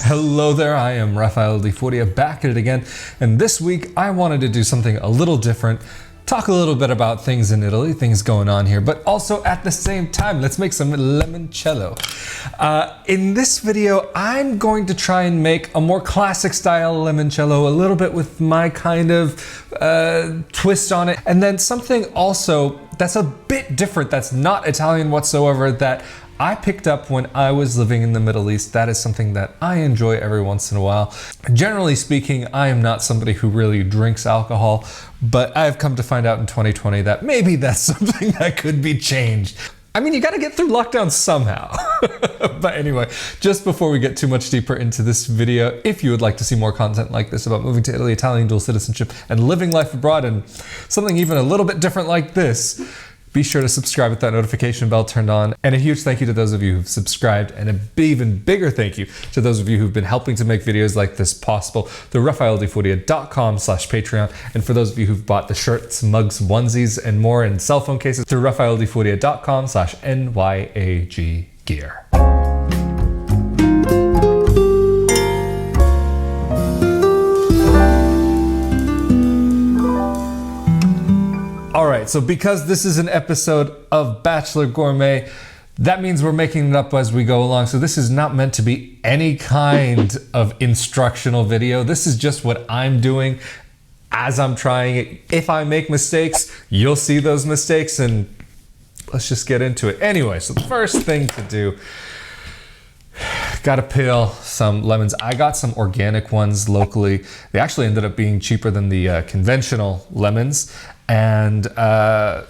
Hello there, I am Rafael di Furia, back at it again, and this week I wanted to do something a little different, talk a little bit about things in Italy, things going on here, but also at the same time, let's make some limoncello. In this video, I'm going to try and make a more classic style limoncello, a little bit with my kind of twist on it, and then something also that's a bit different, that's not Italian whatsoever, that I picked up when I was living in the Middle East. That is something that I enjoy every once in a while. Generally speaking, I am not somebody who really drinks alcohol, but I've come to find out in 2020 that maybe that's something that could be changed. I mean, you gotta get through lockdown somehow. But anyway, just before we get too much deeper into this video, if you would like to see more content like this about moving to Italy, Italian dual citizenship, and living life abroad, and something even a little bit different like this, be sure to subscribe with that notification bell turned on. And a huge thank you to those of you who've subscribed, and an even bigger thank you to those of you who've been helping to make videos like this possible through rafaeldifuria.com/Patreon. And for those of you who've bought the shirts, mugs, onesies, and more in cell phone cases through rafaeldifuria.com/NYAG gear. All right, so because this is an episode of Bachelor Gourmet, that means we're making it up as we go along. So this is not meant to be any kind of instructional video. This is just what I'm doing as I'm trying it. If I make mistakes, you'll see those mistakes, and let's just get into it. Anyway, so the first thing to do, gotta peel some lemons. I got some organic ones locally. They actually ended up being cheaper than the conventional lemons. And I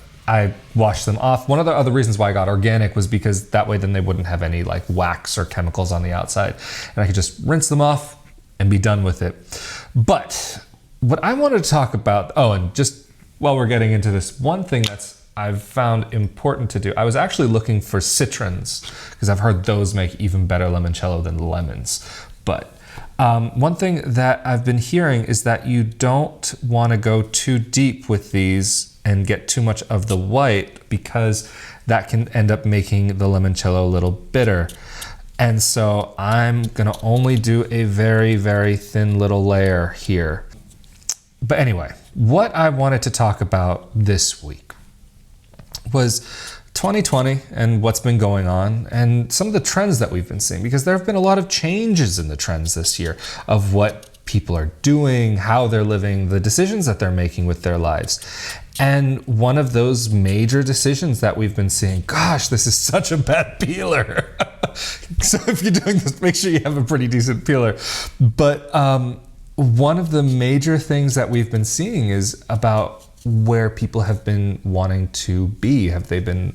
washed them off. One of the other reasons why I got organic was because that way then they wouldn't have any like wax or chemicals on the outside. And I could just rinse them off and be done with it. But what I wanted to talk about, oh, and just while we're getting into this, one thing that's I've found important to do, I was actually looking for citrons because I've heard those make even better limoncello than lemons. But one thing that I've been hearing is that you don't want to go too deep with these and get too much of the white, because that can end up making the limoncello a little bitter. And so I'm gonna only do a very, very thin little layer here. But anyway, what I wanted to talk about this week was 2020 and what's been going on and some of the trends that we've been seeing, because there have been a lot of changes in the trends this year of what people are doing, how they're living, the decisions that they're making with their lives. And one of those major decisions that we've been seeing, gosh, this is such a bad peeler. So if you're doing this, make sure you have a pretty decent peeler. But one of the major things that we've been seeing is about where people have been wanting to be. Have they been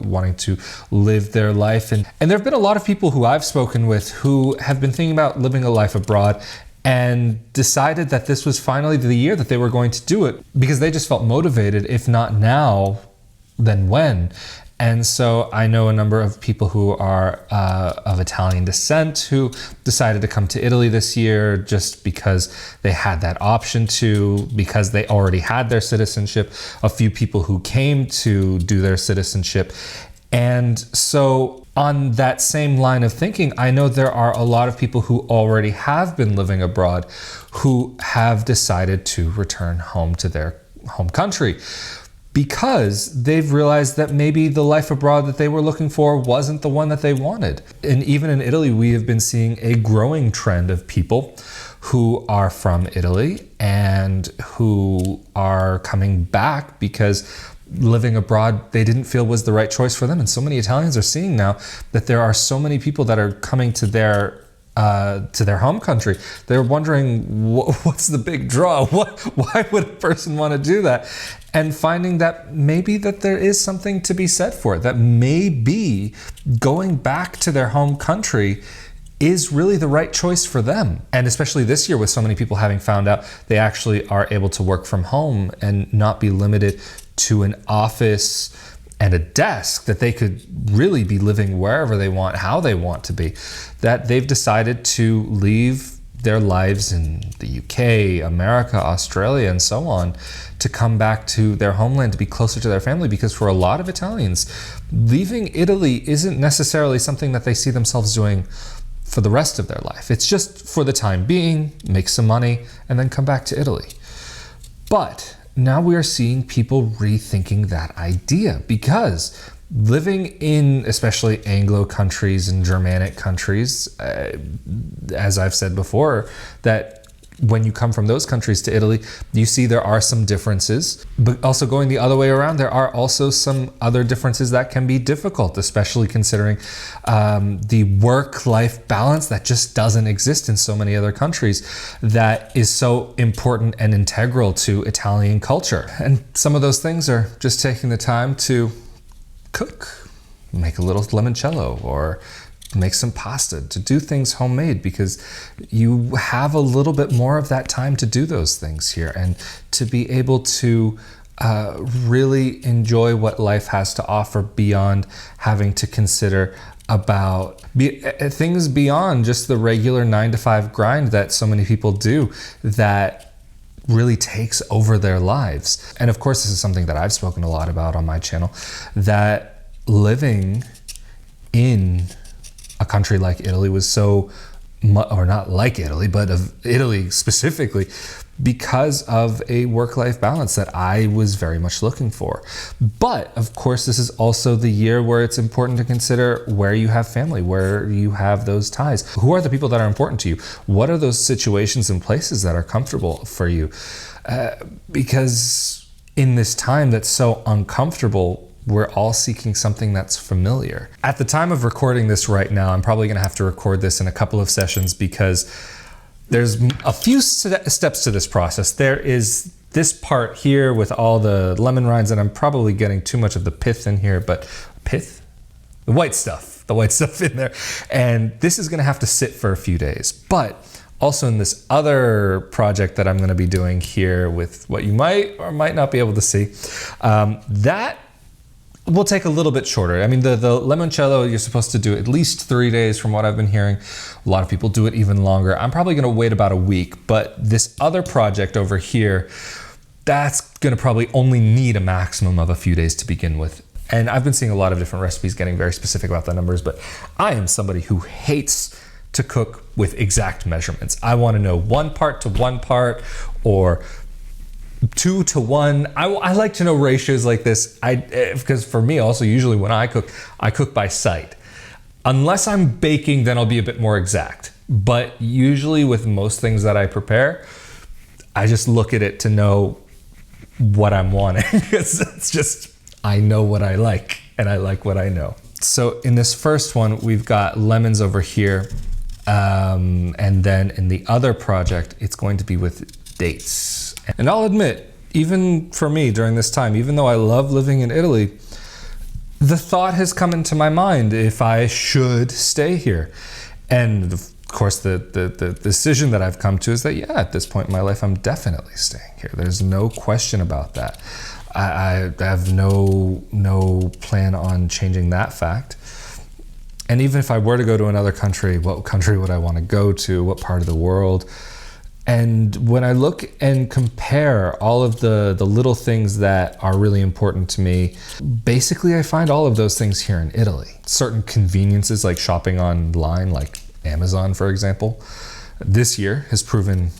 wanting to live their life? And there have been a lot of people who I've spoken with who have been thinking about living a life abroad and decided that this was finally the year that they were going to do it, because they just felt motivated. If not now, then when? And so I know a number of people who are of Italian descent who decided to come to Italy this year just because they had that option to, because they already had their citizenship. A few people who came to do their citizenship. And so on that same line of thinking, I know there are a lot of people who already have been living abroad who have decided to return home to their home country, because they've realized that maybe the life abroad that they were looking for wasn't the one that they wanted. And even in Italy, we have been seeing a growing trend of people who are from Italy and who are coming back because living abroad they didn't feel was the right choice for them. And so many Italians are seeing now that there are so many people that are coming to their home country. They're wondering, what's the big draw? Why would a person want to do that? And finding that maybe that there is something to be said for it, that maybe going back to their home country is really the right choice for them. And especially this year, with so many people having found out they actually are able to work from home and not be limited to an office and a desk, that they could really be living wherever they want, how they want to be, that they've decided to leave their lives in the UK, America, Australia, and so on, to come back to their homeland, to be closer to their family. Because for a lot of Italians, leaving Italy isn't necessarily something that they see themselves doing for the rest of their life. It's just for the time being, make some money, and then come back to Italy. But now we are seeing people rethinking that idea, because living in especially Anglo countries and Germanic countries, as I've said before, that when you come from those countries to Italy, you see there are some differences, but also going the other way around, there are also some other differences that can be difficult, especially considering the work-life balance that just doesn't exist in so many other countries, that is so important and integral to Italian culture. And some of those things are just taking the time to cook, make a little limoncello, or make some pasta, to do things homemade, because you have a little bit more of that time to do those things here, and to be able to really enjoy what life has to offer beyond having to consider about things beyond just the regular 9-to-5 grind that so many people do, that really takes over their lives. And of course, this is something that I've spoken a lot about on my channel, that living in a country like Italy was so, or not like Italy, but of Italy specifically, because of a work-life balance that I was very much looking for. But of course, this is also the year where it's important to consider where you have family, where you have those ties. Who are the people that are important to you? What are those situations and places that are comfortable for you? Because in this time that's so uncomfortable, we're all seeking something that's familiar. At the time of recording this right now, I'm probably gonna have to record this in a couple of sessions, because there's a few steps to this process. There is this part here with all the lemon rinds, and I'm probably getting too much of the pith in here, but pith? The white stuff in there. And this is gonna have to sit for a few days. But also in this other project that I'm gonna be doing here with what you might or might not be able to see, that will take a little bit shorter. I mean, the limoncello, you're supposed to do at least 3 days from what I've been hearing. A lot of people do it even longer. I'm probably gonna wait about a week, but this other project over here, that's gonna probably only need a maximum of a few days to begin with. And I've been seeing a lot of different recipes getting very specific about the numbers, but I am somebody who hates to cook with exact measurements. I wanna know 1 part to 1 part, or 2 to 1. I like to know ratios like this, because for me also, usually when I cook by sight. Unless I'm baking, then I'll be a bit more exact. But usually with most things that I prepare, I just look at it to know what I'm wanting. It's just, I know what I like, and I like what I know. So in this first one, we've got lemons over here. And then in the other project, it's going to be with dates. And I'll admit, even for me during this time, even though I love living in Italy, the thought has come into my mind if I should stay here. And of course, the decision that I've come to is that, yeah, at this point in my life, I'm definitely staying here. There's no question about that. I have no plan on changing that fact. And even if I were to go to another country, what country would I want to go to? What part of the world? And when I look and compare all of the little things that are really important to me, basically I find all of those things here in Italy. Certain conveniences like shopping online, like Amazon, for example, this year has proven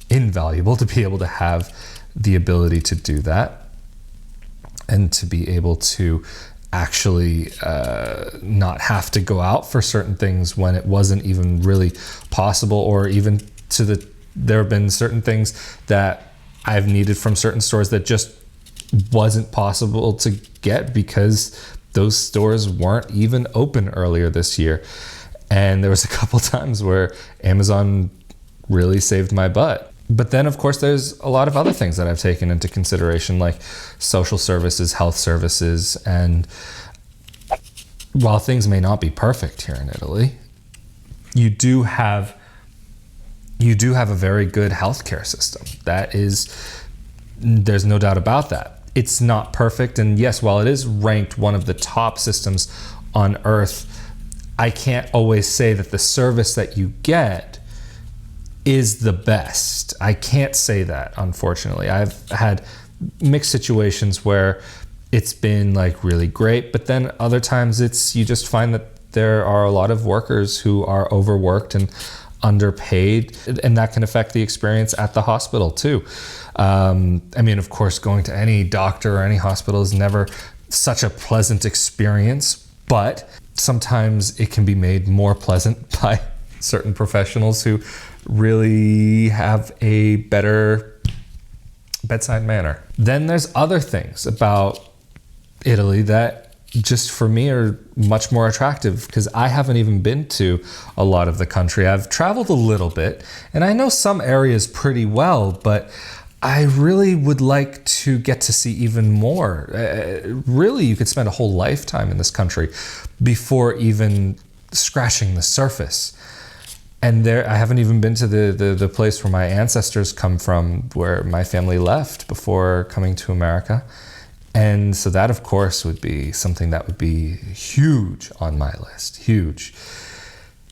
invaluable to be able to have the ability to do that, and to be able to actually not have to go out for certain things when it wasn't even really possible, or even there have been certain things that I've needed from certain stores that just wasn't possible to get because those stores weren't even open earlier this year. And there was a couple times where Amazon really saved my butt. But then, of course, there's a lot of other things that I've taken into consideration, like social services, health services. And while things may not be perfect here in Italy, you do have a very good healthcare system. There's no doubt about that. It's not perfect. And yes, while it is ranked one of the top systems on earth, I can't always say that the service that you get is the best. I can't say that, unfortunately. I've had mixed situations where it's been like really great, but then other times you just find that there are a lot of workers who are overworked and underpaid, and that can affect the experience at the hospital too. I mean, of course, going to any doctor or any hospital is never such a pleasant experience, but sometimes it can be made more pleasant by certain professionals who really have a better bedside manner. Then there's other things about Italy that just for me are much more attractive, because I haven't even been to a lot of the country. I've traveled a little bit and I know some areas pretty well, but I really would like to get to see even more. Really, you could spend a whole lifetime in this country before even scratching the surface. And there, I haven't even been to the place where my ancestors come from, where my family left before coming to America. And so that, of course, would be something that would be huge on my list, huge.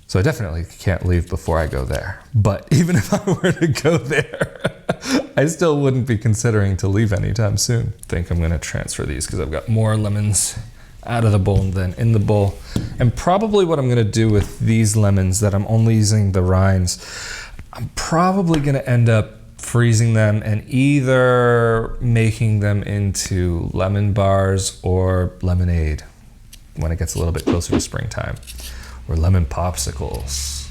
So I definitely can't leave before I go there. But even if I were to go there, I still wouldn't be considering to leave anytime soon. I think I'm gonna transfer these because I've got more lemons out of the bowl than in the bowl. And probably what I'm gonna do with these lemons that I'm only using the rinds, I'm probably gonna end up freezing them and either making them into lemon bars or lemonade when it gets a little bit closer to springtime, or lemon popsicles.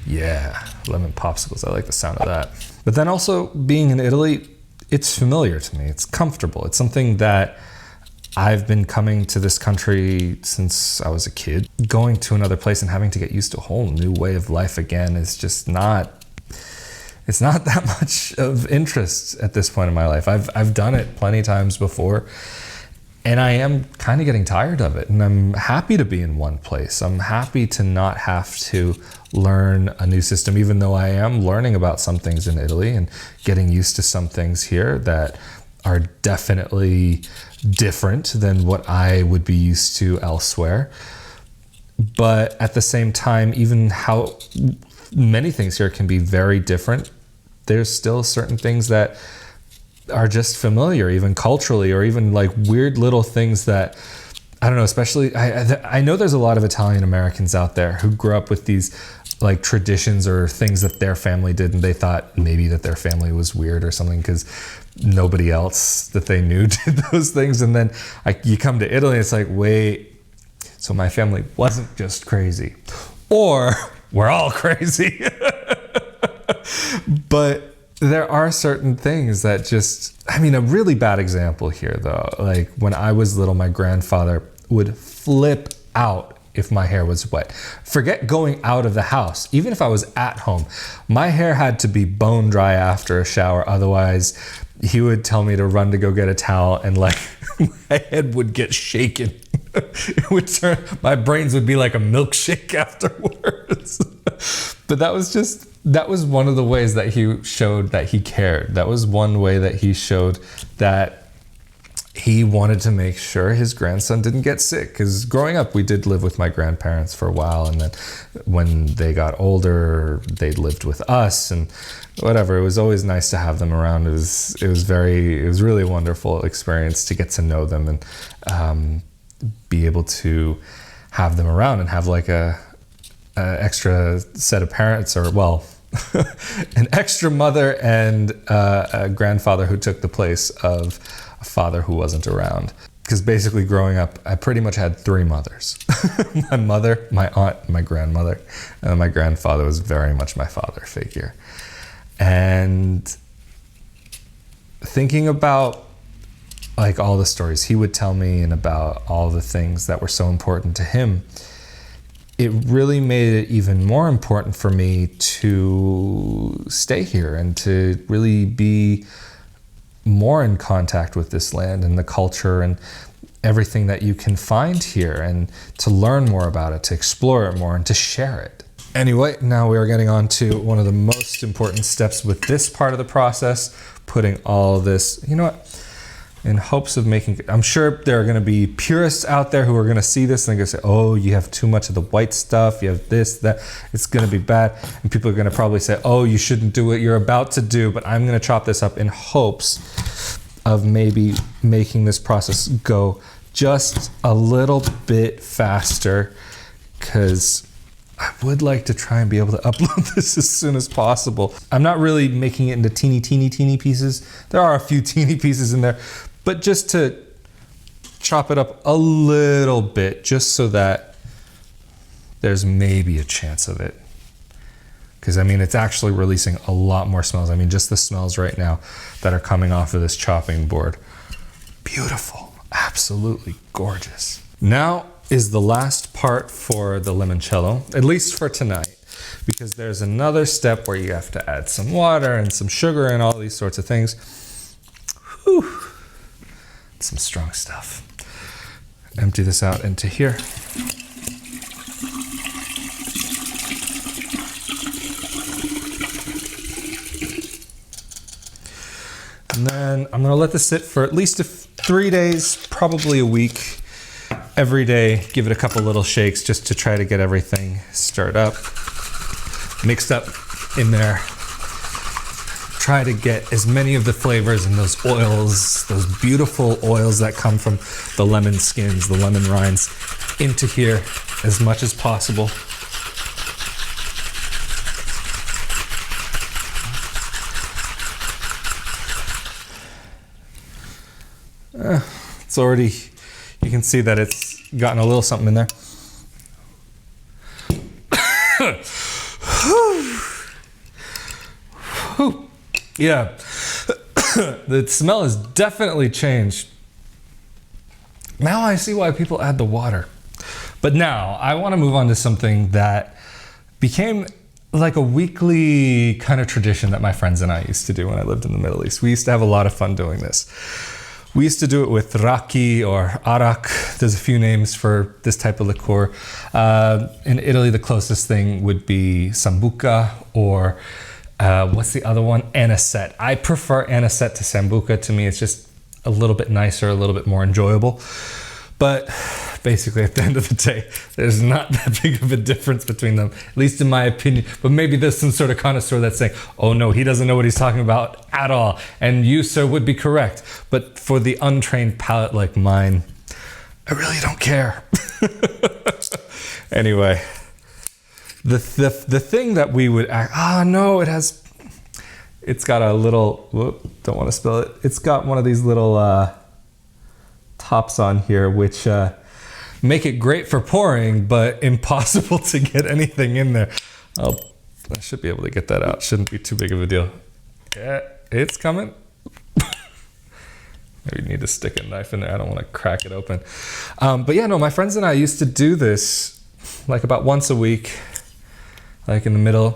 Yeah, lemon popsicles. I like the sound of that. But then also, being in Italy, it's familiar to me. It's comfortable. It's something that I've been coming to this country since I was a kid. Going to another place and having to get used to a whole new way of life again is just not, it's not that much of interest at this point in my life. I've done it plenty of times before, and I am kind of getting tired of it. And I'm happy to be in one place. I'm happy to not have to learn a new system, even though I am learning about some things in Italy and getting used to some things here that are definitely different than what I would be used to elsewhere. But at the same time, even how many things here can be very different, there's still certain things that are just familiar, even culturally, or even like weird little things that, I don't know, especially, I know there's a lot of Italian Americans out there who grew up with these like traditions or things that their family did, and they thought maybe that their family was weird or something because nobody else that they knew did those things. And then you come to Italy and it's like, wait, so my family wasn't just crazy, or we're all crazy. But there are certain things that just, I mean, a really bad example here though, like when I was little, my grandfather would flip out if my hair was wet. Forget going out of the house. Even if I was at home, my hair had to be bone dry after a shower. Otherwise, he would tell me to run to go get a towel, and like my head would get shaken. It would turn, my brains would be like a milkshake afterwards. But that was one of the ways that he showed that he cared. That was one way that he showed that he wanted to make sure his grandson didn't get sick. Because growing up, we did live with my grandparents for a while, and then when they got older, they lived with us and whatever. It was always nice to have them around. It was really a wonderful experience to get to know them and be able to have them around and have like a extra set of parents, or well, an extra mother and a grandfather who took the place of a father who wasn't around. Because basically growing up, I pretty much had three mothers. My mother, my aunt, my grandmother, and my grandfather was very much my father figure. And thinking about like all the stories he would tell me and about all the things that were so important to him, it really made it even more important for me to stay here and to really be more in contact with this land and the culture and everything that you can find here, and to learn more about it, to explore it more, and to share it. Anyway, now we are getting on to one of the most important steps with this part of the process, putting all this, you know what, in hopes of making, I'm sure there are going to be purists out there who are going to see this and they're going to say, oh, you have too much of the white stuff, you have this, that, it's going to be bad. And people are going to probably say, oh, you shouldn't do what you're about to do, but I'm going to chop this up in hopes of maybe making this process go just a little bit faster because I would like to try and be able to upload this as soon as possible. I'm not really making it into teeny pieces. There are a few teeny pieces in there, but just to chop it up a little bit, just so that there's maybe a chance of it. Because I mean, it's actually releasing a lot more smells. I mean, just the smells right now that are coming off of this chopping board. Beautiful, absolutely gorgeous. Now is the last part for the limoncello, at least for tonight, because there's another step where you have to add some water and some sugar and all these sorts of things. Whew. Some strong stuff. Empty this out into here. And then I'm gonna let this sit for at least 3 days, probably a week. Every day, give it a couple little shakes just to try to get everything stirred up, mixed up in there. Try to get as many of the flavors and those oils, those beautiful oils that come from the lemon skins, the lemon rinds, into here as much as possible. It's already, you can see that it's gotten a little something in there. Yeah, the smell has definitely changed. Now I see why people add the water. But now I want to move on to something that became like a weekly kind of tradition that my friends and I used to do when I lived in the Middle East. We used to have a lot of fun doing this. We used to do it with raki or arak. There's a few names for this type of liqueur. In Italy, the closest thing would be sambuca, or what's the other one? Anisette. I prefer anisette to sambuca. To me, it's just a little bit nicer, a little bit more enjoyable. But basically, at the end of the day, there's not that big of a difference between them, at least in my opinion. But maybe there's some sort of connoisseur that's saying, oh no, he doesn't know what he's talking about at all. And you, sir, would be correct. But for the untrained palate like mine, I really don't care. Anyway, the thing that we would act, no, it's got a little, don't want to spill it. It's got one of these little tops on here, which make it great for pouring, but impossible to get anything in there. I should be able to get that out. Shouldn't be too big of a deal. Yeah, it's coming. Maybe need to stick a knife in there. I don't want to crack it open. But yeah, no, my friends and I used to do this like about once a week, like in the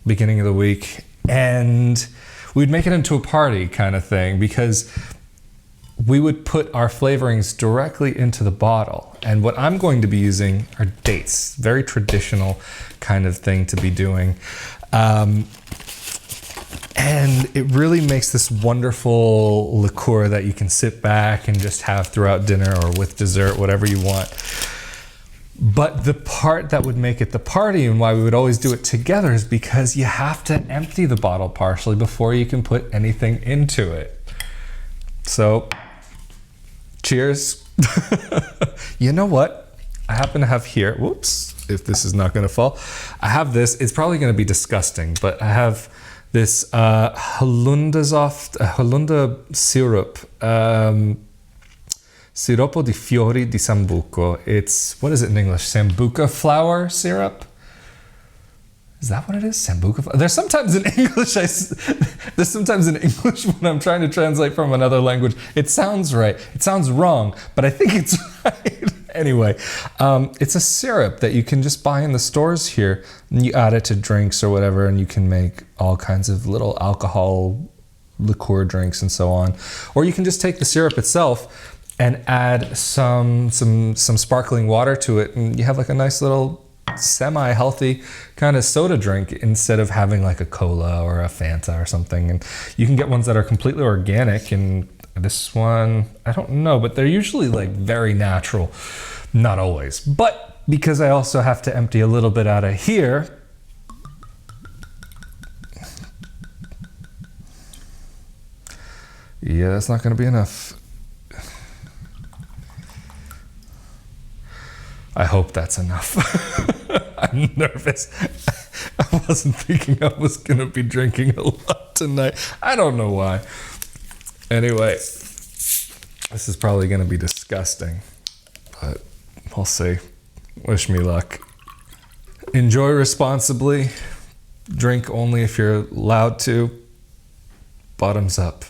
beginning of the week. And we'd make it into a party kind of thing, because we would put our flavorings directly into the bottle. And what I'm going to be using are dates. Very traditional kind of thing to be doing. And it really makes this wonderful liqueur that you can sit back and just have throughout dinner or with dessert, whatever you want. But the part that would make it the party, and why we would always do it together, is because you have to empty the bottle partially before you can put anything into it. So, cheers. You know what? I happen to have here, whoops, if this is not going to fall. I have this, it's probably going to be disgusting, but I have this Holunda syrup. Siropo di fiori di sambuco. It's, what is it in English? Sambuca flower syrup? Is that what it is? Sambuca? There's sometimes in English, when I'm trying to translate from another language, it sounds right. It sounds wrong, but I think it's right. Anyway, it's a syrup that you can just buy in the stores here, and you add it to drinks or whatever, and you can make all kinds of little alcohol liqueur drinks and so on. Or you can just take the syrup itself and add some sparkling water to it, and you have like a nice little semi-healthy kind of soda drink instead of having like a cola or a Fanta or something. And you can get ones that are completely organic, and this one, I don't know, but they're usually like very natural. Not always, but because I also have to empty a little bit out of here, yeah, that's not going to be enough. I hope that's enough. I'm nervous. I wasn't thinking I was going to be drinking a lot tonight. I don't know why. Anyway, this is probably going to be disgusting, but we'll see. Wish me luck. Enjoy responsibly. Drink only if you're allowed to. Bottoms up.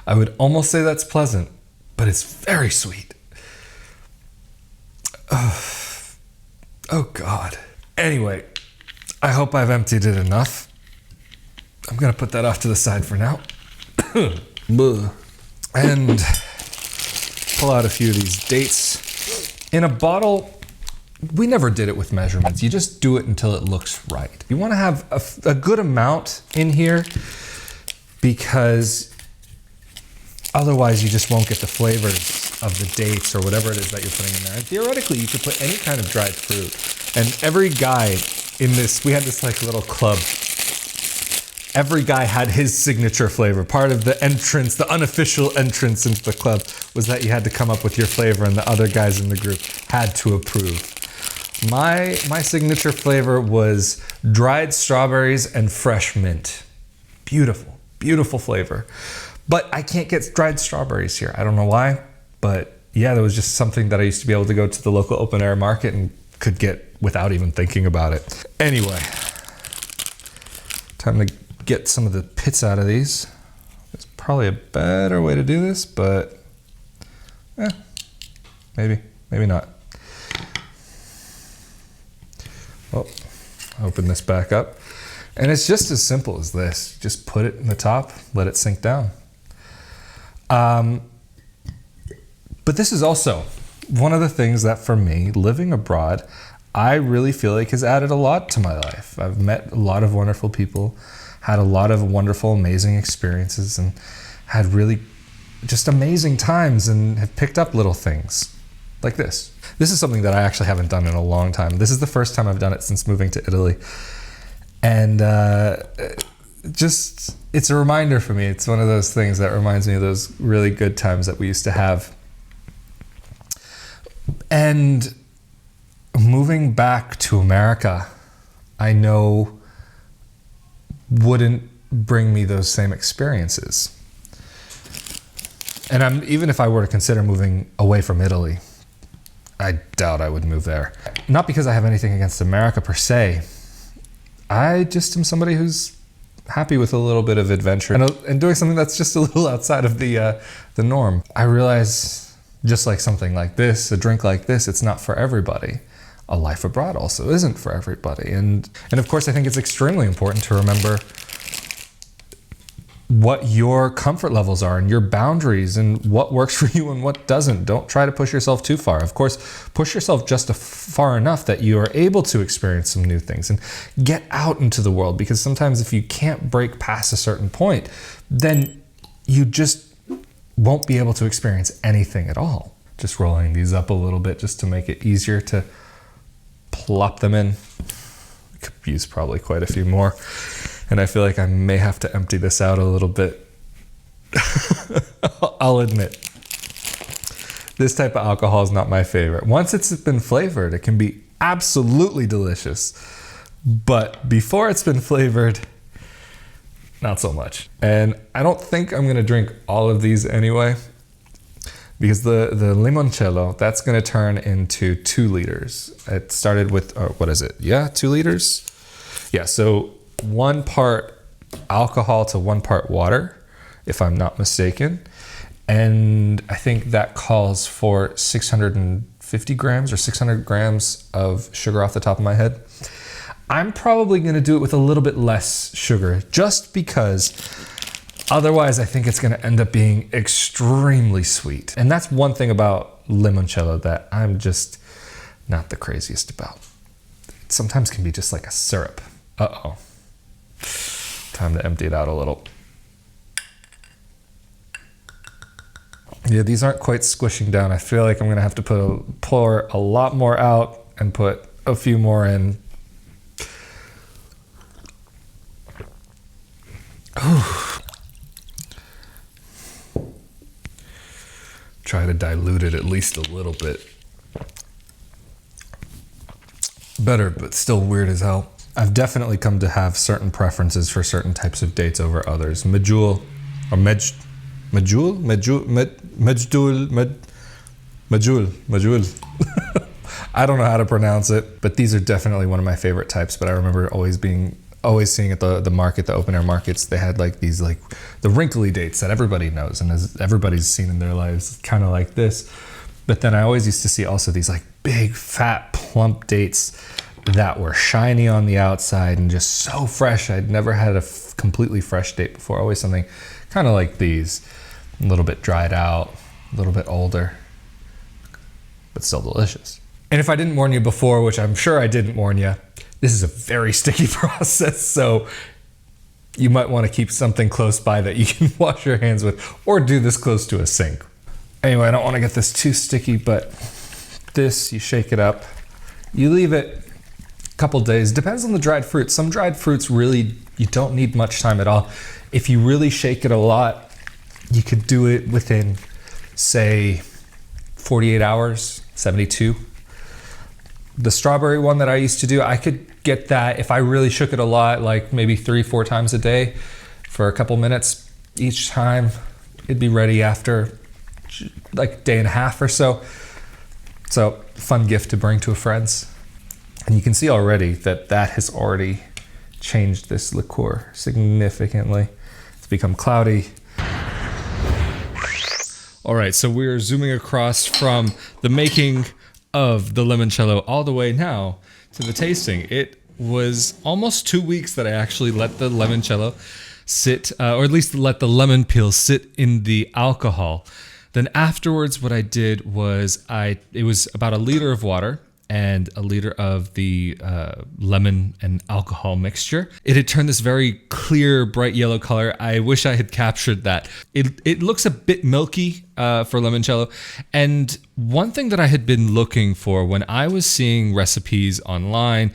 I would almost say that's pleasant, but it's very sweet. Oh God. Anyway, I hope I've emptied it enough. I'm gonna put that off to the side for now. And pull out a few of these dates. In a bottle, we never did it with measurements. You just do it until it looks right. You wanna have a good amount in here because otherwise you just won't get the flavors of the dates or whatever it is that you're putting in there. And theoretically, you could put any kind of dried fruit. And every guy in this, we had this like little club. Every guy had his signature flavor. Part of the entrance, the unofficial entrance into the club was that you had to come up with your flavor and the other guys in the group had to approve. My signature flavor was dried strawberries and fresh mint. Beautiful, beautiful flavor. But I can't get dried strawberries here. I don't know why, but yeah, that was just something that I used to be able to go to the local open air market and could get without even thinking about it. Anyway, time to get some of the pits out of these. There's probably a better way to do this, but maybe not. Well, open this back up. And it's just as simple as this. Just put it in the top, let it sink down. But this is also one of the things that for me, living abroad, I really feel like has added a lot to my life. I've met a lot of wonderful people, had a lot of wonderful, amazing experiences, and had really just amazing times and have picked up little things like this. This is something that I actually haven't done in a long time. This is the first time I've done it since moving to Italy. And it's a reminder for me. It's one of those things that reminds me of those really good times that we used to have. And moving back to America, I know wouldn't bring me those same experiences. And even if I were to consider moving away from Italy, I doubt I would move there. Not because I have anything against America per se. I just am somebody who's happy with a little bit of adventure and doing something that's just a little outside of the norm. I realize just like something like this, a drink like this, it's not for everybody. A life abroad also isn't for everybody. And of course, I think it's extremely important to remember what your comfort levels are and your boundaries and what works for you and what doesn't. Don't try to push yourself too far. Of course, push yourself just far enough that you are able to experience some new things and get out into the world, because sometimes if you can't break past a certain point, then you just won't be able to experience anything at all. Just rolling these up a little bit just to make it easier to plop them in. I could use probably quite a few more. And I feel like I may have to empty this out a little bit. I'll admit, this type of alcohol is not my favorite. Once it's been flavored, it can be absolutely delicious. But before it's been flavored, not so much. And I don't think I'm gonna drink all of these anyway, because the Limoncello, that's gonna turn into 2 liters. It started with, 2 liters? Yeah, so 1 part alcohol to 1 part water, if I'm not mistaken. And I think that calls for 650 grams or 600 grams of sugar off the top of my head. I'm probably gonna do it with a little bit less sugar, just because otherwise I think it's gonna end up being extremely sweet. And that's one thing about limoncello that I'm just not the craziest about. It sometimes can be just like a syrup. Uh-oh. Time to empty it out a little. Yeah, these aren't quite squishing down. I feel like I'm gonna have to pour a lot more out and put a few more in. Try to dilute it at least a little bit. Better, but still weird as hell. I've definitely come to have certain preferences for certain types of dates over others. Medjool or Medjool. I don't know how to pronounce it, but these are definitely one of my favorite types. But I remember always seeing at the market, the open air markets, they had like these, like the wrinkly dates that everybody knows and as everybody's seen in their lives, kind of like this. But then I always used to see also these like big, fat, plump dates that were shiny on the outside and just so fresh. I'd never had a completely fresh date before. Always something kind of like these, a little bit dried out, a little bit older, but still delicious. And if I didn't warn you before, which I'm sure I didn't warn you, this is a very sticky process, so you might want to keep something close by that you can wash your hands with, or do this close to a sink. Anyway, I don't want to get this too sticky, but this, you shake it up, you leave it a couple days. Depends on the dried fruit. Some dried fruits really, you don't need much time at all. If you really shake it a lot, you could do it within, say, 48 hours, 72. The strawberry one that I used to do, I could get that if I really shook it a lot, like maybe 3-4 times a day for a couple minutes each time. It'd be ready after like a day and a half or so. So fun gift to bring to a friend's. And you can see already that has already changed this liqueur significantly. It's become cloudy. All right, so we're zooming across from the making of the limoncello all the way now to the tasting. It was almost 2 weeks that I actually let the limoncello sit, or at least let the lemon peel sit in the alcohol. Then afterwards, what I did was it was about 1 liter of water and 1 liter of the lemon and alcohol mixture. It had turned this very clear, bright yellow color. I wish I had captured that. It looks a bit milky for limoncello. And one thing that I had been looking for when I was seeing recipes online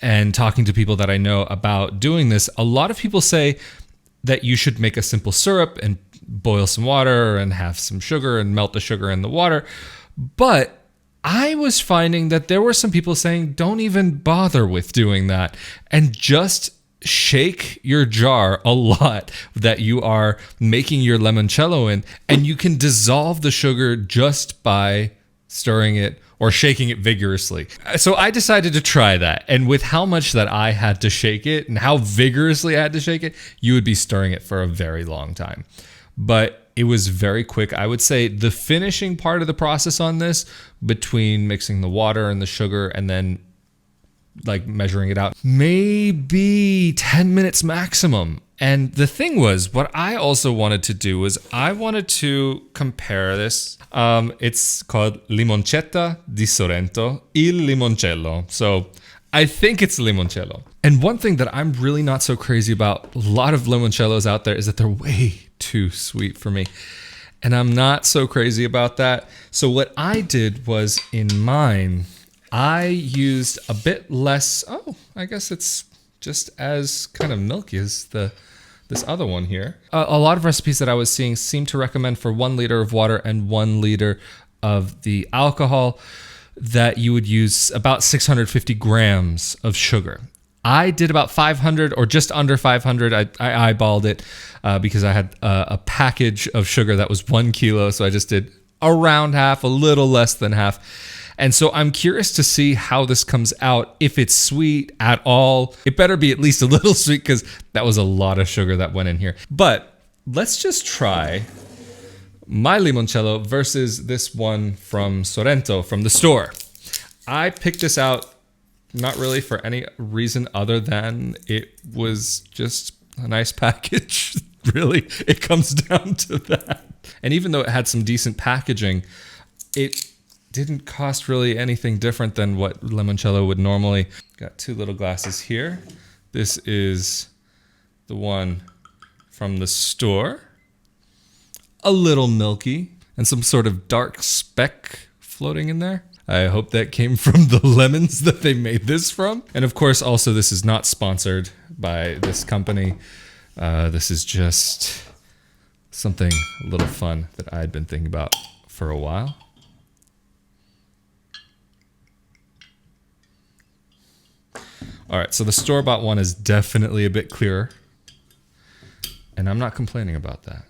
and talking to people that I know about doing this, a lot of people say that you should make a simple syrup and boil some water and have some sugar and melt the sugar in the water. But I was finding that there were some people saying, don't even bother with doing that and just shake your jar a lot that you are making your limoncello in, and you can dissolve the sugar just by stirring it or shaking it vigorously. So I decided to try that. And with how much that I had to shake it and how vigorously I had to shake it, you would be stirring it for a very long time. But it was very quick. I would say the finishing part of the process on this, between mixing the water and the sugar and then like measuring it out, maybe 10 minutes maximum. And the thing was, what I also wanted to do was I wanted to compare this. It's called Limoncello di Sorrento, il limoncello. So I think it's limoncello. And one thing that I'm really not so crazy about, a lot of limoncellos out there, is that they're way too sweet for me. And I'm not so crazy about that. So what I did was, in mine, I used a bit less. Oh, I guess it's just as kind of milky as this other one here. A lot of recipes that I was seeing seem to recommend for 1 liter of water and 1 liter of the alcohol that you would use about 650 grams of sugar. I did about 500 or just under 500. I eyeballed it because I had a package of sugar that was 1 kilo. So I just did around half, a little less than half. And so I'm curious to see how this comes out, if it's sweet at all. It better be at least a little sweet because that was a lot of sugar that went in here. But let's just try my limoncello versus this one from Sorrento, from the store. I picked this out not really for any reason other than it was just a nice package. Really, it comes down to that. And even though it had some decent packaging, it didn't cost really anything different than what limoncello would normally. Got 2 little glasses here. This is the one from the store. A little milky and some sort of dark speck floating in there. I hope that came from the lemons that they made this from. And of course, also, this is not sponsored by this company. This is just something a little fun that I had been thinking about for a while. All right, so the store-bought one is definitely a bit clearer, and I'm not complaining about that.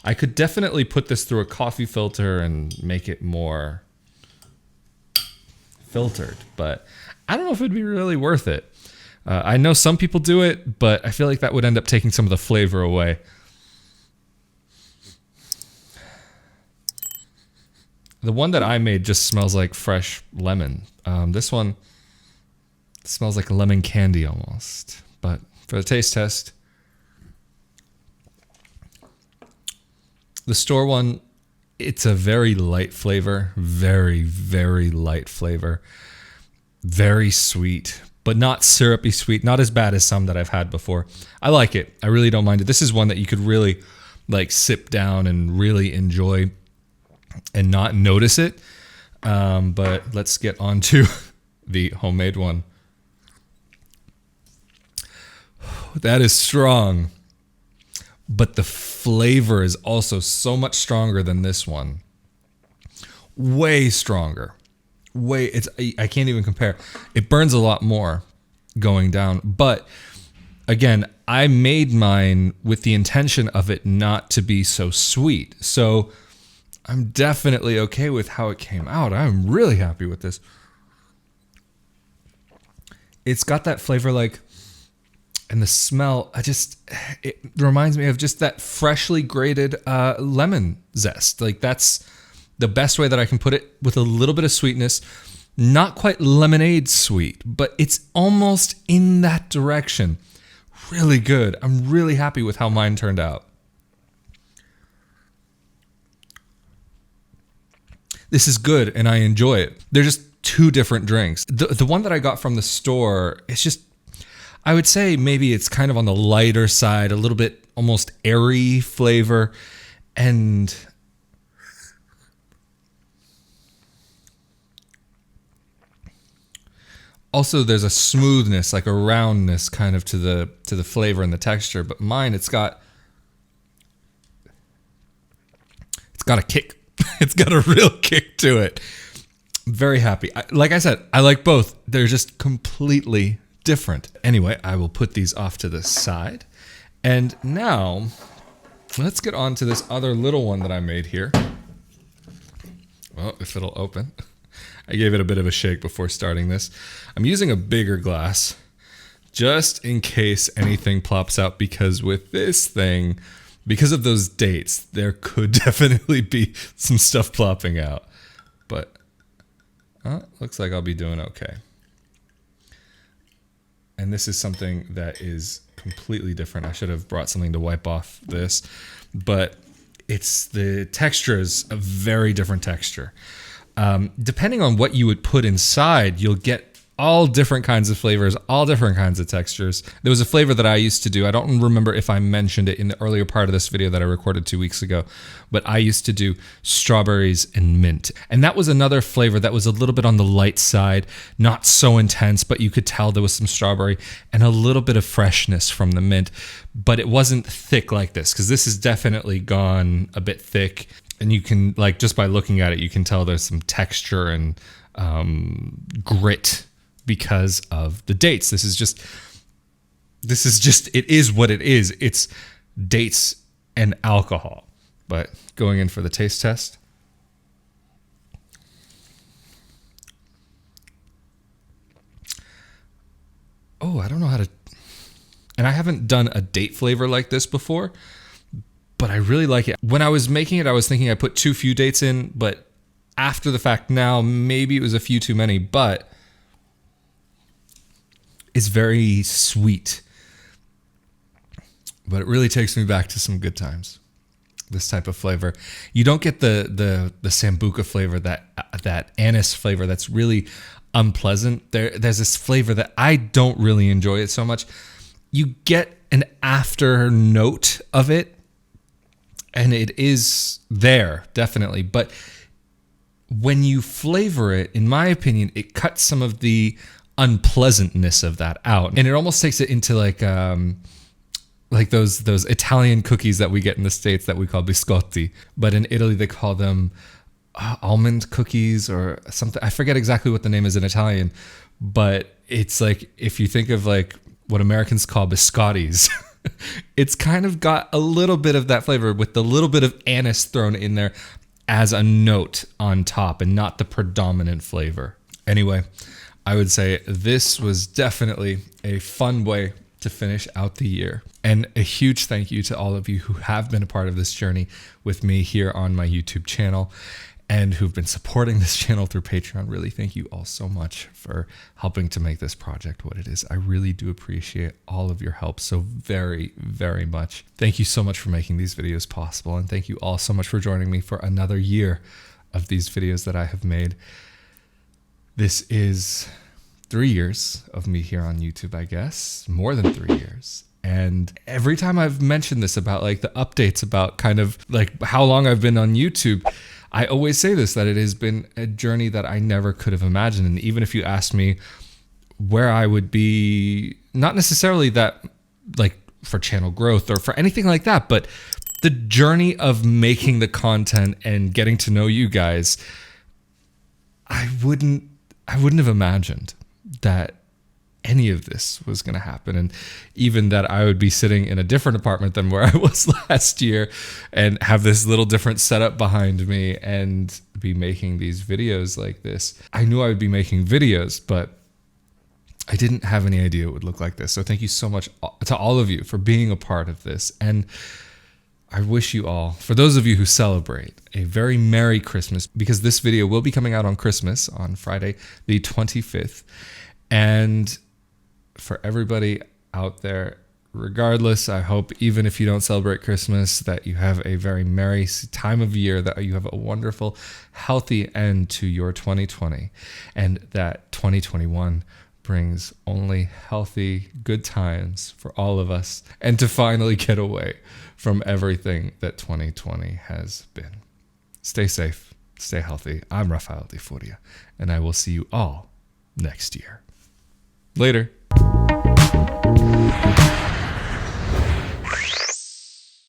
I could definitely put this through a coffee filter and make it more filtered, but I don't know if it'd be really worth it. I know some people do it, but I feel like that would end up taking some of the flavor away. The one that I made just smells like fresh lemon. This one smells like lemon candy almost. But for the taste test, the store one, it's a very light flavor. Very, very light flavor. Very sweet, but not syrupy sweet. Not as bad as some that I've had before. I like it. I really don't mind it. This is one that you could really like sip down and really enjoy and not notice it. But let's get on to the homemade one. That is strong, but the flavor is also so much stronger than this one. Way stronger. I can't even compare. It burns a lot more going down, but again, I made mine with the intention of it not to be so sweet. So I'm definitely okay with how it came out. I'm really happy with this. It's got that flavor and the smell, it reminds me of just that freshly grated lemon zest. Like that's the best way that I can put it, with a little bit of sweetness. Not quite lemonade sweet, but it's almost in that direction. Really good. I'm really happy with how mine turned out. This is good and I enjoy it. They're just two different drinks. The one that I got from the store, it's just, I would say maybe it's kind of on the lighter side, a little bit almost airy flavor. And also there's a smoothness, like a roundness kind of to the flavor and the texture. But mine, it's got a kick. It's got a real kick to it. I'm very happy. Like I said, I like both. They're just completely different. Anyway, I will put these off to the side. And now, let's get on to this other little one that I made here. Well, if it'll open. I gave it a bit of a shake before starting this. I'm using a bigger glass just in case anything plops out, because with this thing, because of those dates, there could definitely be some stuff plopping out. But looks like I'll be doing okay. And this is something that is completely different. I should have brought something to wipe off this, but the texture is a very different texture. Depending on what you would put inside, you'll get all different kinds of flavors, all different kinds of textures. There was a flavor that I used to do. I don't remember if I mentioned it in the earlier part of this video that I recorded 2 weeks ago, but I used to do strawberries and mint. And that was another flavor that was a little bit on the light side, not so intense, but you could tell there was some strawberry and a little bit of freshness from the mint, but it wasn't thick like this, because this has definitely gone a bit thick. And you can, like, just by looking at it, you can tell there's some texture and grit because of the dates. This is just, it is what it is. It's dates and alcohol. But going in for the taste test. Oh, I don't know how to, and I haven't done a date flavor like this before, but I really like it. When I was making it, I was thinking I put too few dates in, but after the fact now, maybe it was a few too many, but it's very sweet. But it really takes me back to some good times. This type of flavor. You don't get the Sambuca flavor, that anise flavor that's really unpleasant. There's this flavor that I don't really enjoy it so much. You get an after note of it, and it is there, definitely. But when you flavor it, in my opinion, it cuts some of the unpleasantness of that out. And it almost takes it into like like those Italian cookies that we get in the States that we call biscotti, but in Italy they call them almond cookies or something. I forget exactly what the name is in Italian, but it's like, if you think of like what Americans call biscottis, it's kind of got a little bit of that flavor with the little bit of anise thrown in there as a note on top and not the predominant flavor. Anyway, I would say this was definitely a fun way to finish out the year. And a huge thank you to all of you who have been a part of this journey with me here on my YouTube channel and who've been supporting this channel through Patreon. Really, thank you all so much for helping to make this project what it is. I really do appreciate all of your help so very, very much. Thank you so much for making these videos possible. And thank you all so much for joining me for another year of these videos that I have made. This is 3 years of me here on YouTube, I guess, more than 3 years. And every time I've mentioned this about like the updates about kind of like how long I've been on YouTube, I always say this, that it has been a journey that I never could have imagined. And even if you asked me where I would be, not necessarily that like for channel growth or for anything like that, but the journey of making the content and getting to know you guys, I wouldn't have imagined that any of this was going to happen. And even that I would be sitting in a different apartment than where I was last year and have this little different setup behind me and be making these videos like this. I knew I would be making videos, but I didn't have any idea it would look like this. So thank you so much to all of you for being a part of this. And I wish you all, for those of you who celebrate, a very Merry Christmas, because this video will be coming out on Christmas on Friday, the 25th. And for everybody out there, regardless, I hope even if you don't celebrate Christmas, that you have a very merry time of year, that you have a wonderful, healthy end to your 2020, and that 2021 brings only healthy, good times for all of us, and to finally get away from everything that 2020 has been. Stay safe, stay healthy. I'm Rafael de Furia, and I will see you all next year. Later.